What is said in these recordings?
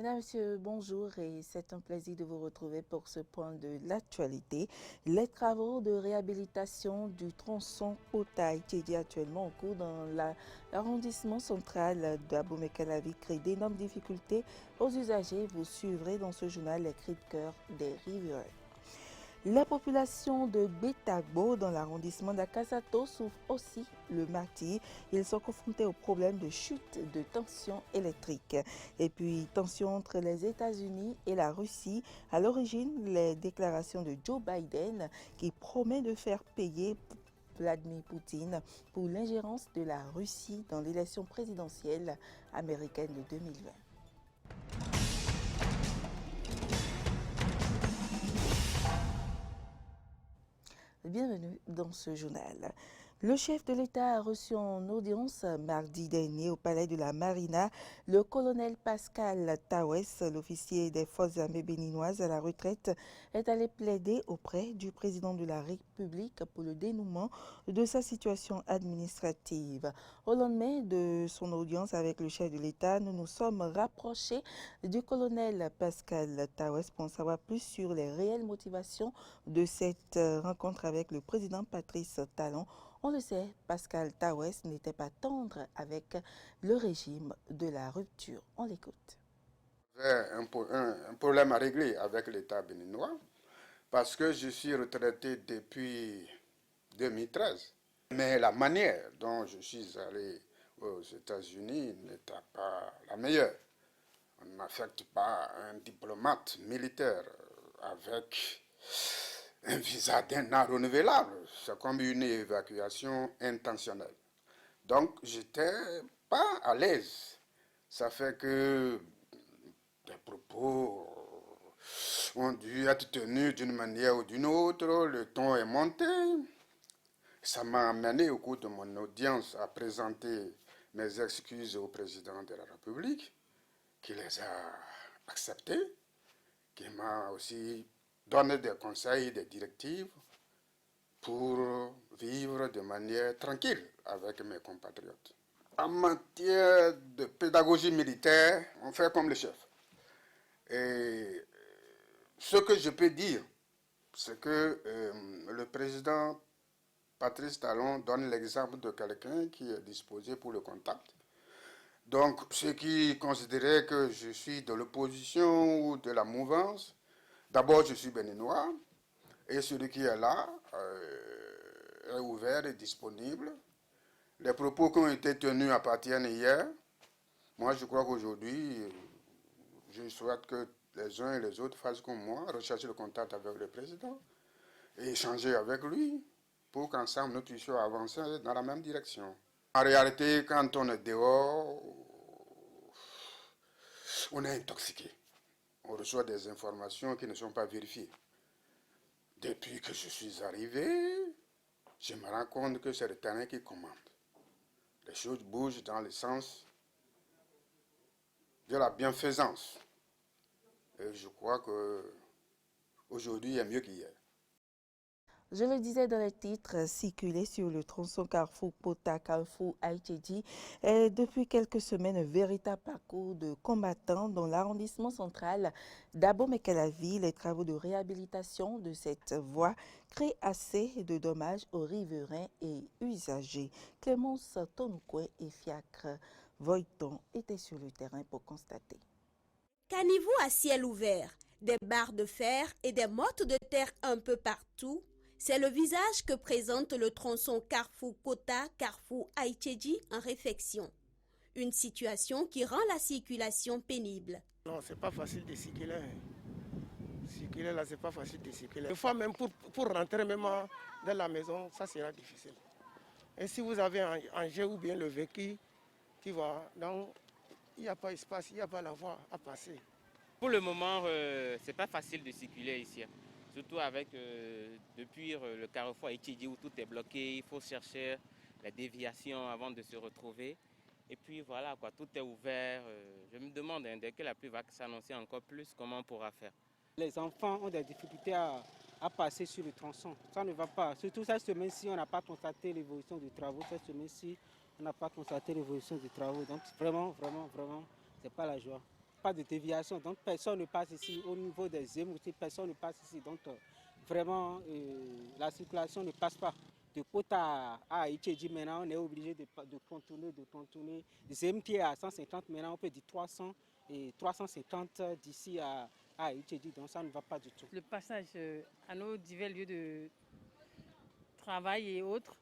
Mesdames, Messieurs, bonjour et c'est un plaisir de vous retrouver pour ce point de l'actualité. Les travaux de réhabilitation du tronçon Kota-Itedi actuellement en cours dans l'arrondissement central d'Abomey-Calavi créent d'énormes difficultés aux usagers. Vous suivrez dans ce journal les cris de cœur des riverains. La population de Betagbo dans l'arrondissement d'Akasato souffre aussi le martyre. Ils sont confrontés au problème de chute de tension électrique. Et puis, tension entre les États-Unis et la Russie. À l'origine, les déclarations de Joe Biden qui promet de faire payer Vladimir Poutine pour l'ingérence de la Russie dans l'élection présidentielle américaine de 2020. Bienvenue dans ce journal. Le chef de l'État a reçu en audience mardi dernier au palais de la Marina le colonel Pascal Tawes, l'officier des forces armées béninoises à la retraite, est allé plaider auprès du président de la République pour le dénouement de sa situation administrative. Au lendemain de son audience avec le chef de l'État, nous nous sommes rapprochés du colonel Pascal Tawes pour en savoir plus sur les réelles motivations de cette rencontre avec le président Patrice Talon. On le sait, Pascal Tawes n'était pas tendre avec le régime de la rupture. On l'écoute. J'ai un problème à régler avec l'État béninois parce que je suis retraité depuis 2013. Mais la manière dont je suis allé aux États-Unis n'était pas la meilleure. On n'affecte pas un diplomate militaire avec un visa d'un an renouvelable. C'est comme une évacuation intentionnelle. Donc, j'étais pas à l'aise. Ça fait que des propos ont dû être tenus d'une manière ou d'une autre. Le ton est monté. Ça m'a amené au cours de mon audience à présenter mes excuses au président de la République, qui les a acceptées, qui m'a aussi donné des conseils, des directives pour vivre de manière tranquille avec mes compatriotes. En matière de pédagogie militaire, on fait comme le chef. Et ce que je peux dire, c'est que le président Patrice Talon donne l'exemple de quelqu'un qui est disposé pour le contact. Donc, ceux qui considéraient que je suis de l'opposition ou de la mouvance, d'abord je suis béninois, et celui qui est là est ouvert et disponible. Les propos qui ont été tenus appartiennent hier. Moi, je crois qu'aujourd'hui, je souhaite que les uns et les autres fassent comme moi, rechercher le contact avec le président et échanger avec lui pour qu'ensemble nous puissions avancer dans la même direction. En réalité, quand on est dehors, on est intoxiqué. On reçoit des informations qui ne sont pas vérifiées. Depuis que je suis arrivé, je me rends compte que c'est le terrain qui commande. Les choses bougent dans le sens de la bienfaisance. Et je crois qu'aujourd'hui, il y a mieux qu'hier. Je le disais dans les titres, circuler sur le tronçon Carrefour-Pota-Carrefour-Itedi est depuis quelques semaines un véritable parcours de combattants dans l'arrondissement central d'Abomey-Calavi. Les travaux de réhabilitation de cette voie créent assez de dommages aux riverains et usagers. Clémence Tonouquet et Fiacre Voiton étaient sur le terrain pour constater. Caniveau à ciel ouvert, des barres de fer et des mottes de terre un peu partout, c'est le visage que présente le tronçon Carrefour-Kota, Carrefour-Itedi en réfection. Une situation qui rend la circulation pénible. Non, c'est pas facile de circuler. Circuler là, c'est pas facile de circuler. Des fois, même pour rentrer même dans la maison, ça sera difficile. Et si vous avez un jet ou bien le véhicule qui va, donc il n'y a pas d'espace, il n'y a pas la voie à passer. Pour le moment, c'est pas facile de circuler ici. Surtout avec depuis le carrefour Itedi où tout est bloqué, il faut chercher la déviation avant de se retrouver. Et puis voilà, quoi, tout est ouvert. Je me demande, dès que la pluie va s'annoncer encore plus, comment on pourra faire. Les enfants ont des difficultés à passer sur le tronçon. Ça ne va pas. Surtout cette semaine-ci, on n'a pas constaté l'évolution des travaux. Cette semaine-ci, on n'a pas constaté l'évolution des travaux. Donc vraiment, c'est pas la joie. pas de déviation, donc personne ne passe ici. Au niveau des ZEM aussi, personne ne passe ici. Donc vraiment, la circulation ne passe pas. De Kota à Itchédji, maintenant, on est obligé de contourner. ZEM qui est à 150, maintenant, on peut dire 300 et 350 d'ici à Itchédji, donc ça ne va pas du tout. Le passage à nos divers lieux de travail et autres,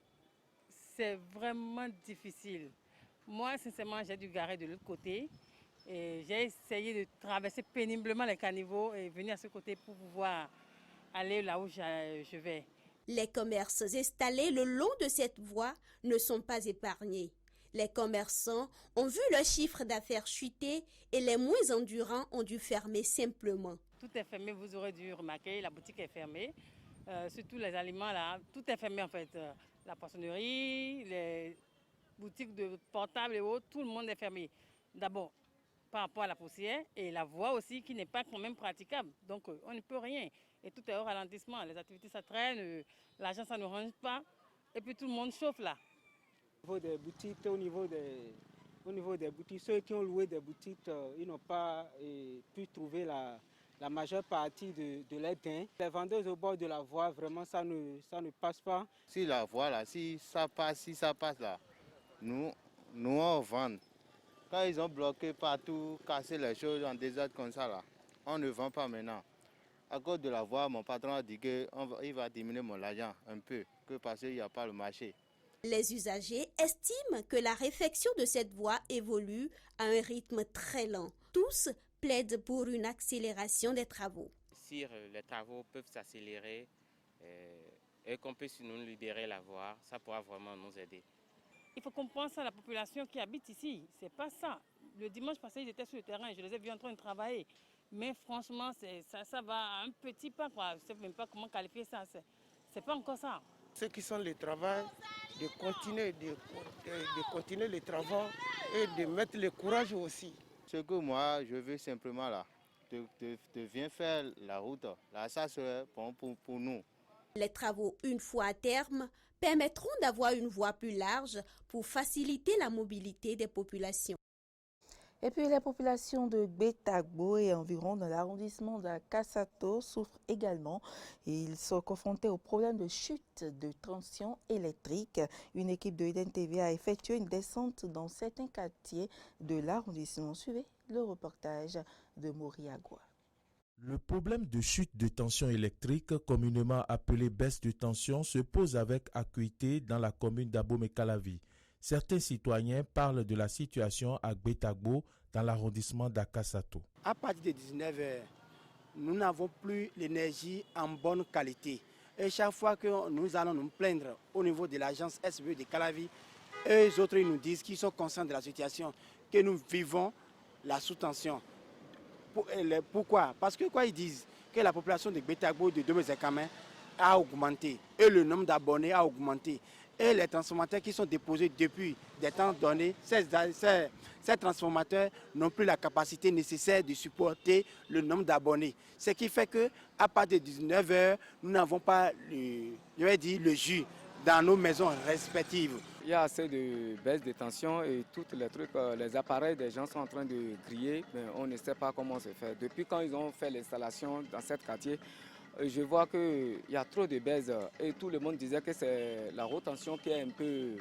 c'est vraiment difficile. Moi, sincèrement, j'ai dû garer de l'autre côté. Et j'ai essayé de traverser péniblement les caniveaux et venir à ce côté pour pouvoir aller là où je vais. Les commerces installés le long de cette voie ne sont pas épargnés. Les commerçants ont vu leur chiffre d'affaires chuter et les moins endurants ont dû fermer simplement. Tout est fermé, vous aurez dû remarquer, la boutique est fermée. Surtout les aliments, là, tout est fermé en fait. La poissonnerie, les boutiques de portables et autres, tout le monde est fermé. D'abord, par rapport à la poussière et la voie aussi qui n'est pas quand même praticable. Donc on ne peut rien. Et tout est au ralentissement. Les activités ça traîne, l'argent ça ne range pas. Et puis tout le monde chauffe là. Au niveau des boutiques, au niveau des boutiques, ceux qui ont loué des boutiques, ils n'ont pas pu trouver la majeure partie de leurs gains. Les vendeuses au bord de la voie, vraiment ça ne passe pas. Si la voie là, si ça passe là, nous on vend. Quand ils ont bloqué partout, cassé les choses en désordre comme ça là, on ne vend pas maintenant. À cause de la voie, mon patron a dit qu'il va diminuer mon argent un peu, parce qu'il n'y a pas le marché. Les usagers estiment que la réfection de cette voie évolue à un rythme très lent. Tous plaident pour une accélération des travaux. Si les travaux peuvent s'accélérer et qu'on puisse nous libérer la voie, ça pourra vraiment nous aider. Il faut comprendre ça à la population qui habite ici. C'est pas ça. Le dimanche passé, ils étaient sur le terrain. Je les ai vus en train de travailler. Mais franchement, ça va à un petit pas, quoi. Je ne sais même pas comment qualifier ça. C'est pas encore ça. Ceux qui sont le travail, de continuer les travaux et de mettre le courage aussi. Ce que moi, je veux simplement là, de bien faire la route. Là, ça serait bon pour nous. Les travaux, une fois à terme, permettront d'avoir une voie plus large pour faciliter la mobilité des populations. Et puis les populations de Gbetagbo et environ dans l'arrondissement de Kassato souffrent également. Ils sont confrontés au problème de chute de tension électrique. Une équipe de Eden TV a effectué une descente dans certains quartiers de l'arrondissement. Suivez le reportage de Moriagua. Le problème de chute de tension électrique, communément appelé baisse de tension, se pose avec acuité dans la commune d'Abomey-Calavi. Certains citoyens parlent de la situation à Gbetagbo dans l'arrondissement d'Akassato. À partir de 19h, nous n'avons plus l'énergie en bonne qualité. Et chaque fois que nous allons nous plaindre au niveau de l'agence SBE de Calavi, eux autres ils nous disent qu'ils sont conscients de la situation, que nous vivons la sous-tension. Pourquoi? Parce que quoi ils disent? Que la population de Gbetagbo et de Domezekame a augmenté et le nombre d'abonnés a augmenté. Et les transformateurs qui sont déposés depuis des temps donnés, ces transformateurs n'ont plus la capacité nécessaire de supporter le nombre d'abonnés. Ce qui fait qu'à partir de 19h, nous n'avons pas le jus dans nos maisons respectives. Il y a assez de baisse de tension et tous les trucs, les appareils des gens sont en train de griller, mais on ne sait pas comment se faire. Depuis quand ils ont fait l'installation dans ce quartier, je vois qu'il y a trop de baisse et tout le monde disait que c'est la haute tension qui est un peu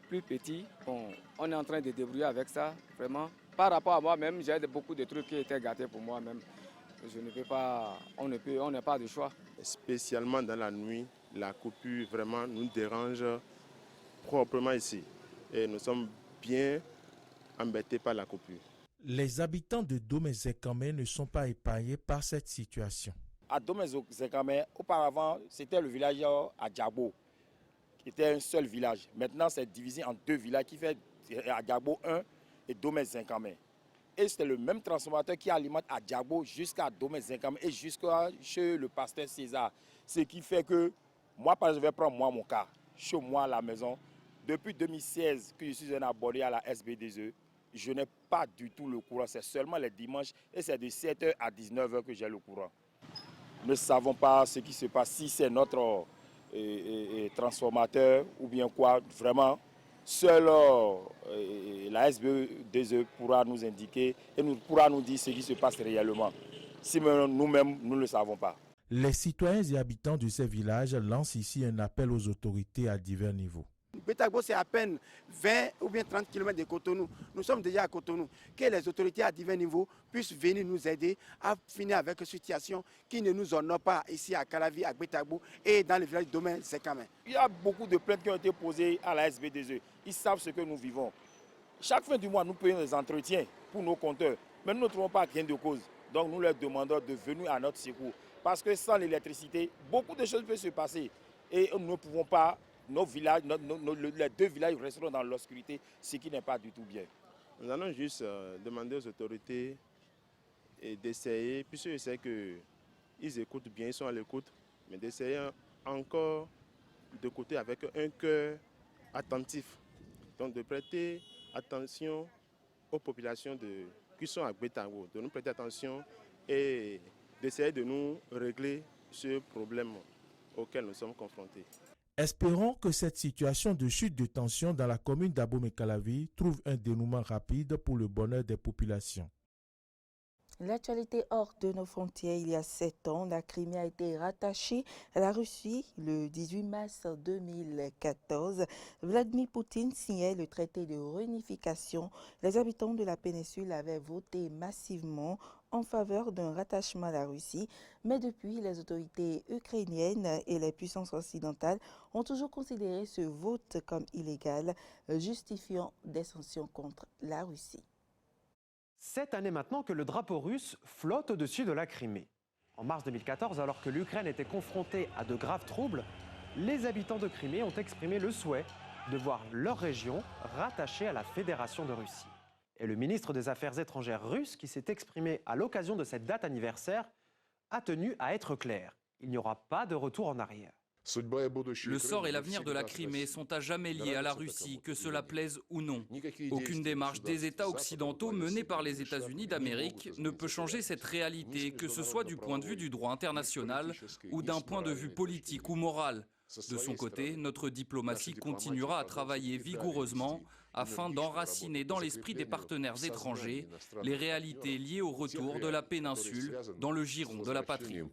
plus petite. Bon, on est en train de débrouiller avec ça, vraiment. Par rapport à moi-même, j'ai beaucoup de trucs qui étaient gâtés pour moi-même. Je ne peux pas, on n'a pas de choix. Spécialement dans la nuit, la coupure vraiment nous dérange proprement ici. Et nous sommes bien embêtés par la coupure. Les habitants de Domezekame ne sont pas épargnés par cette situation. À Domezekame, auparavant, c'était le village à Djabo, qui était un seul village. Maintenant, c'est divisé en deux villages qui fait à Djabo 1 et Domezekame. Et c'était le même transformateur qui alimente à Djabo jusqu'à Domezekame et jusqu'à chez le pasteur César. Ce qui fait que, moi, par exemple, je vais prendre mon cas, chez moi à la maison. Depuis 2016 que je suis un abonné à la SBDE, je n'ai pas du tout le courant. C'est seulement les dimanches et c'est de 7h à 19h que j'ai le courant. Nous ne savons pas ce qui se passe, si c'est notre transformateur ou bien quoi. Vraiment, seule la SBE2E pourra nous indiquer et pourra nous dire ce qui se passe réellement. Si nous-mêmes, nous ne le savons pas. Les citoyens et habitants de ces villages lancent ici un appel aux autorités à divers niveaux. Gbetagbo, c'est à peine 20 ou bien 30 km de Cotonou. Nous sommes déjà à Cotonou. Que les autorités à divers niveaux puissent venir nous aider à finir avec une situation qui ne nous honore pas ici à Calavi, à Gbetagbo et dans le village de Domaine-Sekame. Il y a beaucoup de plaintes qui ont été posées à la SB2E. Ils savent ce que nous vivons. Chaque fin du mois, nous payons des entretiens pour nos compteurs. Mais nous ne trouvons pas gain de cause. Donc nous leur demandons de venir à notre secours. Parce que sans l'électricité, beaucoup de choses peuvent se passer. Et nous ne pouvons pas... Nos villages, les deux villages resteront dans l'obscurité, ce qui n'est pas du tout bien. Nous allons juste demander aux autorités d'essayer, puisque je sais qu'ils écoutent bien, ils sont à l'écoute, mais d'essayer encore d'écouter avec un cœur attentif. Donc de prêter attention aux populations qui sont à Gbetagbo, de nous prêter attention et d'essayer de nous régler ce problème auquel nous sommes confrontés. Espérons que cette situation de chute de tension dans la commune d'Abomey-Calavi trouve un dénouement rapide pour le bonheur des populations. L'actualité hors de nos frontières, il y a 7 ans, la Crimée a été rattachée à la Russie le 18 mars 2014. Vladimir Poutine signait le traité de réunification. Les habitants de la péninsule avaient voté massivement en faveur d'un rattachement à la Russie, mais depuis, les autorités ukrainiennes et les puissances occidentales ont toujours considéré ce vote comme illégal, justifiant des sanctions contre la Russie. 7 années maintenant que le drapeau russe flotte au-dessus de la Crimée. En mars 2014, alors que l'Ukraine était confrontée à de graves troubles, les habitants de Crimée ont exprimé le souhait de voir leur région rattachée à la Fédération de Russie. Et le ministre des Affaires étrangères russe, qui s'est exprimé à l'occasion de cette date anniversaire, a tenu à être clair. Il n'y aura pas de retour en arrière. Le sort et l'avenir de la Crimée sont à jamais liés à la Russie, que cela plaise ou non. Aucune démarche des États occidentaux menée par les États-Unis d'Amérique ne peut changer cette réalité, que ce soit du point de vue du droit international ou d'un point de vue politique ou moral. De son côté, notre diplomatie continuera à travailler vigoureusement afin d'enraciner dans l'esprit des partenaires étrangers les réalités liées au retour de la péninsule dans le giron de la patrie.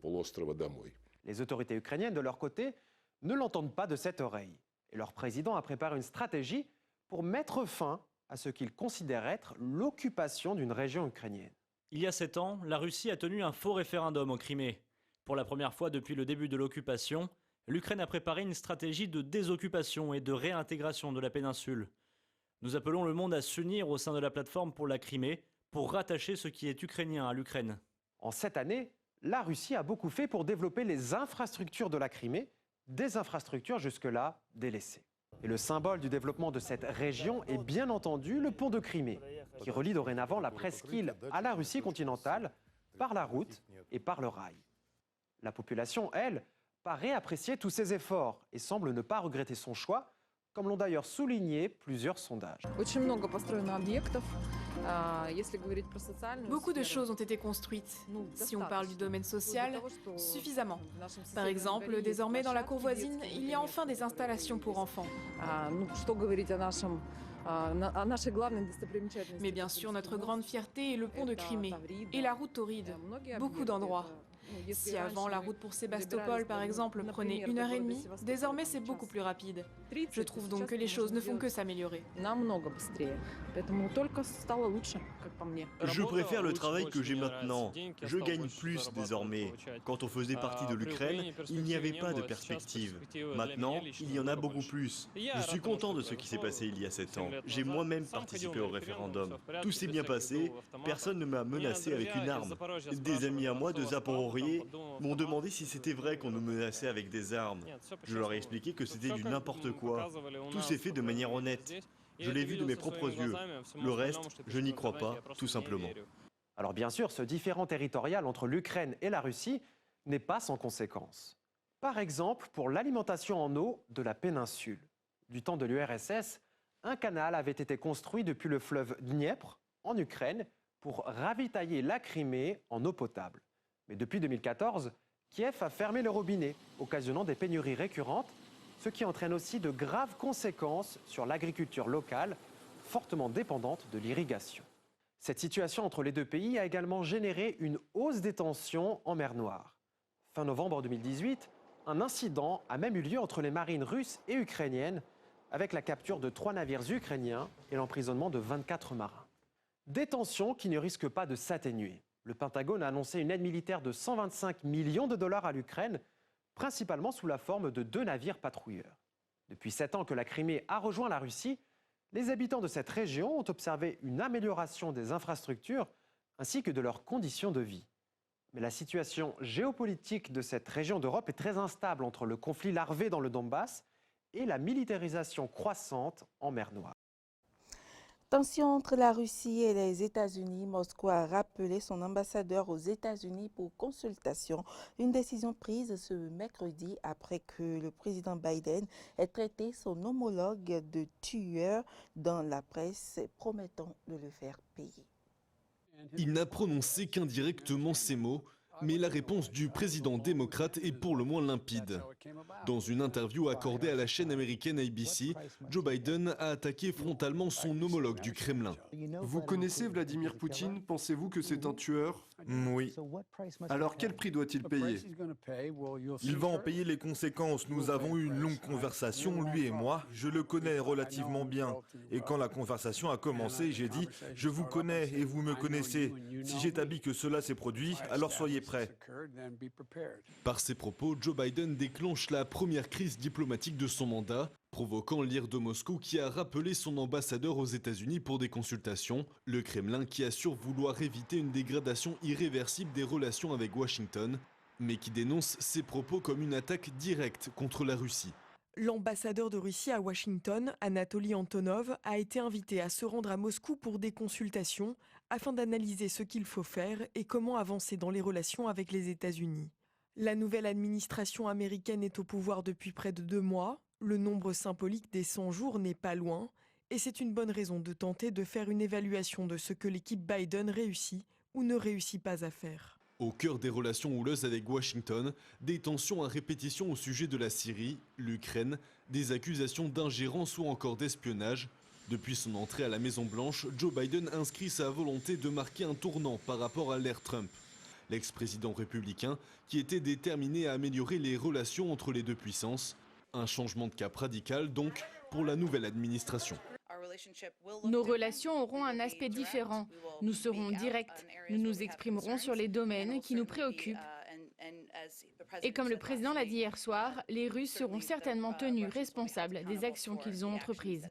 Les autorités ukrainiennes, de leur côté, ne l'entendent pas de cette oreille. Et leur président a préparé une stratégie pour mettre fin à ce qu'il considère être l'occupation d'une région ukrainienne. Il y a 7 ans, la Russie a tenu un faux référendum en Crimée. Pour la première fois depuis le début de l'occupation, l'Ukraine a préparé une stratégie de désoccupation et de réintégration de la péninsule. Nous appelons le monde à s'unir au sein de la plateforme pour la Crimée pour rattacher ce qui est ukrainien à l'Ukraine. En 7 années, la Russie a beaucoup fait pour développer les infrastructures de la Crimée, des infrastructures jusque-là délaissées. Et le symbole du développement de cette région est bien entendu le pont de Crimée, qui relie dorénavant la presqu'île à la Russie continentale par la route et par le rail. La population, elle, paraît apprécier tous ces efforts et semble ne pas regretter son choix, comme l'ont d'ailleurs souligné plusieurs sondages. Beaucoup de choses ont été construites. Si on parle du domaine social, suffisamment. Par exemple, désormais dans la cour voisine, il y a enfin des installations pour enfants. Mais bien sûr, notre grande fierté est le pont de Crimée et la route tauride. Beaucoup d'endroits. Si avant la route pour Sébastopol, par exemple, prenait 1h30, désormais c'est beaucoup plus rapide. Je trouve donc que les choses ne font que s'améliorer. Je préfère le travail que j'ai maintenant. Je gagne plus désormais. Quand on faisait partie de l'Ukraine, il n'y avait pas de perspective. Maintenant, il y en a beaucoup plus. Je suis content de ce qui s'est passé il y a 7 ans. J'ai moi-même participé au référendum. Tout s'est bien passé, personne ne m'a menacé avec une arme. Des amis à moi de Zaporizhzhia m'ont demandé si c'était vrai qu'on nous menaçait avec des armes. Je leur ai expliqué que c'était du n'importe quoi. Tout s'est fait de manière honnête. Je l'ai vu de mes propres yeux. Le reste, je n'y crois pas, tout simplement. Alors bien sûr, ce différend territorial entre l'Ukraine et la Russie n'est pas sans conséquences. Par exemple, pour l'alimentation en eau de la péninsule. Du temps de l'URSS, un canal avait été construit depuis le fleuve Dniepr, en Ukraine, pour ravitailler la Crimée en eau potable. Mais depuis 2014, Kiev a fermé le robinet, occasionnant des pénuries récurrentes ce qui entraîne aussi de graves conséquences sur l'agriculture locale, fortement dépendante de l'irrigation. Cette situation entre les deux pays a également généré une hausse des tensions en mer Noire. Fin novembre 2018, un incident a même eu lieu entre les marines russes et ukrainiennes, avec la capture de 3 navires ukrainiens et l'emprisonnement de 24 marins. Des tensions qui ne risquent pas de s'atténuer. Le Pentagone a annoncé une aide militaire de 125 millions de dollars à l'Ukraine, principalement sous la forme de 2 navires patrouilleurs. Depuis 7 ans que la Crimée a rejoint la Russie, les habitants de cette région ont observé une amélioration des infrastructures ainsi que de leurs conditions de vie. Mais la situation géopolitique de cette région d'Europe est très instable entre le conflit larvé dans le Donbass et la militarisation croissante en mer Noire. Tension entre la Russie et les États-Unis. Moscou a rappelé son ambassadeur aux États-Unis pour consultation. Une décision prise ce mercredi après que le président Biden ait traité son homologue de tueur dans la presse, promettant de le faire payer. Il n'a prononcé qu'indirectement ces mots, mais la réponse du président démocrate est pour le moins limpide. Dans une interview accordée à la chaîne américaine ABC, Joe Biden a attaqué frontalement son homologue du Kremlin. Vous connaissez Vladimir Poutine? Pensez-vous que c'est un tueur? Oui. Alors quel prix doit-il payer? Il va en payer les conséquences. Nous avons eu une longue conversation, lui et moi. Je le connais relativement bien. Et quand la conversation a commencé, j'ai dit « Je vous connais et vous me connaissez. Si j'établis que cela s'est produit, alors soyez prêts. » Par ses propos, Joe Biden déclenche la première crise diplomatique de son mandat, provoquant l'ire de Moscou qui a rappelé son ambassadeur aux États-Unis pour des consultations, le Kremlin qui assure vouloir éviter une dégradation irréversible des relations avec Washington, mais qui dénonce ses propos comme une attaque directe contre la Russie. L'ambassadeur de Russie à Washington, Anatoly Antonov, a été invité à se rendre à Moscou pour des consultations afin d'analyser ce qu'il faut faire et comment avancer dans les relations avec les États-Unis. La nouvelle administration américaine est au pouvoir depuis près de 2 mois. Le nombre symbolique des 100 jours n'est pas loin et c'est une bonne raison de tenter de faire une évaluation de ce que l'équipe Biden réussit ou ne réussit pas à faire. Au cœur des relations houleuses avec Washington, des tensions à répétition au sujet de la Syrie, l'Ukraine, des accusations d'ingérence ou encore d'espionnage. Depuis son entrée à la Maison-Blanche, Joe Biden inscrit sa volonté de marquer un tournant par rapport à l'ère Trump. L'ex-président républicain qui était déterminé à améliorer les relations entre les deux puissances. Un changement de cap radical donc pour la nouvelle administration. Nos relations auront un aspect différent. Nous serons directs. Nous nous exprimerons sur les domaines qui nous préoccupent. Et comme le président l'a dit hier soir, les Russes seront certainement tenus responsables des actions qu'ils ont entreprises.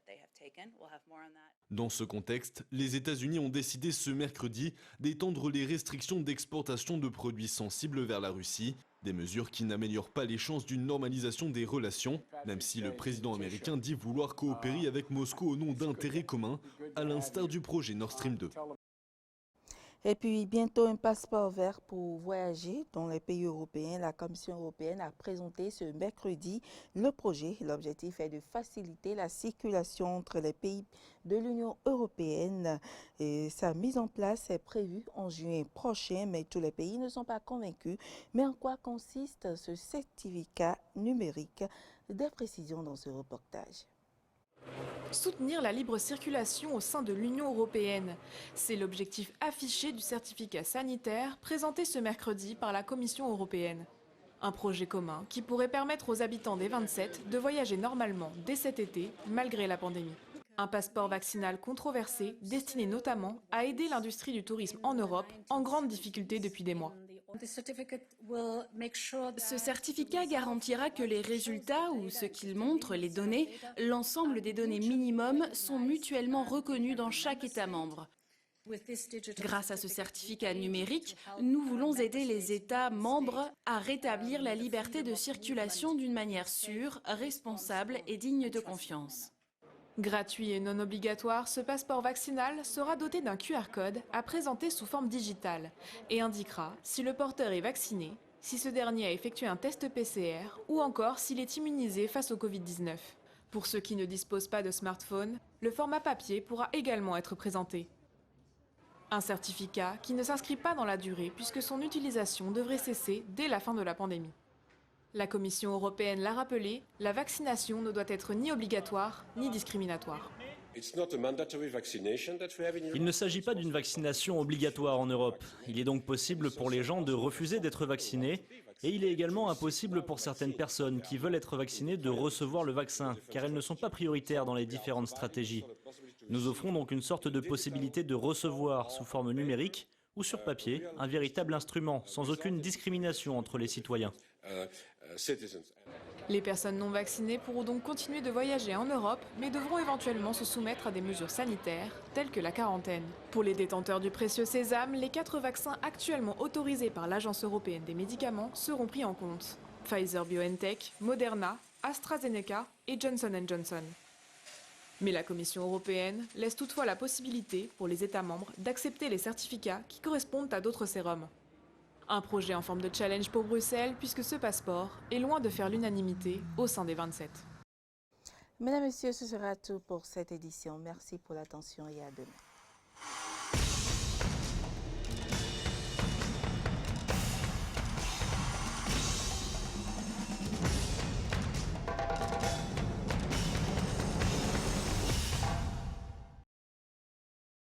Dans ce contexte, les États-Unis ont décidé ce mercredi d'étendre les restrictions d'exportation de produits sensibles vers la Russie. Des mesures qui n'améliorent pas les chances d'une normalisation des relations, même si le président américain dit vouloir coopérer avec Moscou au nom d'intérêts communs, à l'instar du projet Nord Stream 2. Et puis bientôt un passeport vert pour voyager dans les pays européens. La Commission européenne a présenté ce mercredi le projet. L'objectif est de faciliter la circulation entre les pays de l'Union européenne. Et sa mise en place est prévue en juin prochain, mais tous les pays ne sont pas convaincus. Mais en quoi consiste ce certificat numérique? Des précisions dans ce reportage. Soutenir la libre circulation au sein de l'Union européenne. C'est l'objectif affiché du certificat sanitaire présenté ce mercredi par la Commission européenne. Un projet commun qui pourrait permettre aux habitants des 27 de voyager normalement dès cet été, malgré la pandémie. Un passeport vaccinal controversé, destiné notamment à aider l'industrie du tourisme en Europe, en grande difficulté depuis des mois. Ce certificat garantira que les résultats ou ce qu'il montre, les données, l'ensemble des données minimum sont mutuellement reconnus dans chaque État membre. Grâce à ce certificat numérique, nous voulons aider les États membres à rétablir la liberté de circulation d'une manière sûre, responsable et digne de confiance. Gratuit et non obligatoire, ce passeport vaccinal sera doté d'un QR code à présenter sous forme digitale et indiquera si le porteur est vacciné, si ce dernier a effectué un test PCR ou encore s'il est immunisé face au Covid-19. Pour ceux qui ne disposent pas de smartphone, le format papier pourra également être présenté. Un certificat qui ne s'inscrit pas dans la durée puisque son utilisation devrait cesser dès la fin de la pandémie. La Commission européenne l'a rappelé, la vaccination ne doit être ni obligatoire ni discriminatoire. Il ne s'agit pas d'une vaccination obligatoire en Europe. Il est donc possible pour les gens de refuser d'être vaccinés et il est également impossible pour certaines personnes qui veulent être vaccinées de recevoir le vaccin car elles ne sont pas prioritaires dans les différentes stratégies. Nous offrons donc une sorte de possibilité de recevoir sous forme numérique ou sur papier un véritable instrument sans aucune discrimination entre les citoyens. Les personnes non vaccinées pourront donc continuer de voyager en Europe, mais devront éventuellement se soumettre à des mesures sanitaires, telles que la quarantaine. Pour les détenteurs du précieux sésame, les 4 vaccins actuellement autorisés par l'Agence européenne des médicaments seront pris en compte. Pfizer-BioNTech, Moderna, AstraZeneca et Johnson & Johnson. Mais la Commission européenne laisse toutefois la possibilité pour les États membres d'accepter les certificats qui correspondent à d'autres sérums. Un projet en forme de challenge pour Bruxelles, puisque ce passeport est loin de faire l'unanimité au sein des 27. Mesdames, Messieurs, ce sera tout pour cette édition. Merci pour l'attention et à demain.